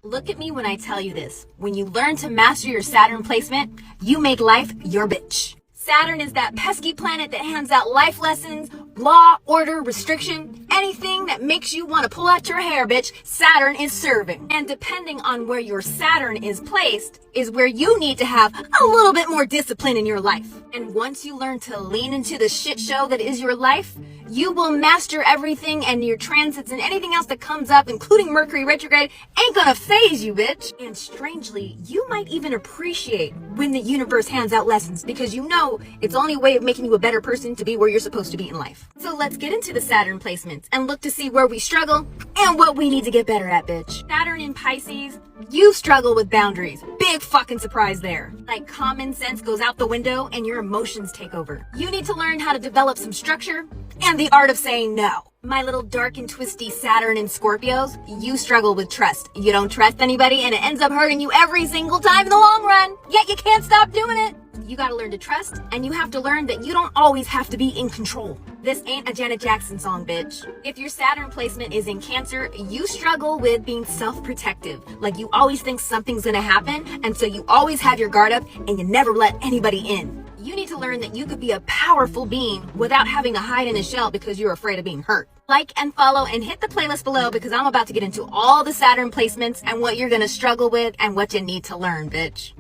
Look at me when I tell you this. When you learn to master your Saturn placement, you make life your bitch. Saturn is that pesky planet that hands out life lessons, law, order, restriction, anything that makes you want to pull out your hair, bitch. Saturn is serving. And depending on where your Saturn is placed is where you need to have a little bit more discipline in your life. And once you learn to lean into the shit show that is your life, you will master everything, and your transits and anything else that comes up, including Mercury retrograde, ain't gonna phase you, bitch. And strangely, you might even appreciate when the universe hands out lessons, because you know it's the only way of making you a better person to be where you're supposed to be in life. So let's get into the Saturn placements and look to see where we struggle and what we need to get better at, bitch. Saturn in Pisces, you struggle with boundaries. Big fucking surprise there. Like, common sense goes out the window and your emotions take over. You need to learn how to develop some structure and the art of saying no. My little dark and twisty Saturn in Scorpios, you struggle with trust. You don't trust anybody and it ends up hurting you every single time in the long run. Yet you can't stop doing it. You gotta learn to trust, and you have to learn that you don't always have to be in control. This ain't a Janet Jackson song, bitch. If your Saturn placement is in Cancer, you struggle with being self-protective. Like, you always think something's gonna happen, and so you always have your guard up and you never let anybody in. You need to learn that you could be a powerful being without having to hide in a shell because you're afraid of being hurt. Like and follow and hit the playlist below, because I'm about to get into all the Saturn placements and what you're gonna struggle with and what you need to learn, bitch.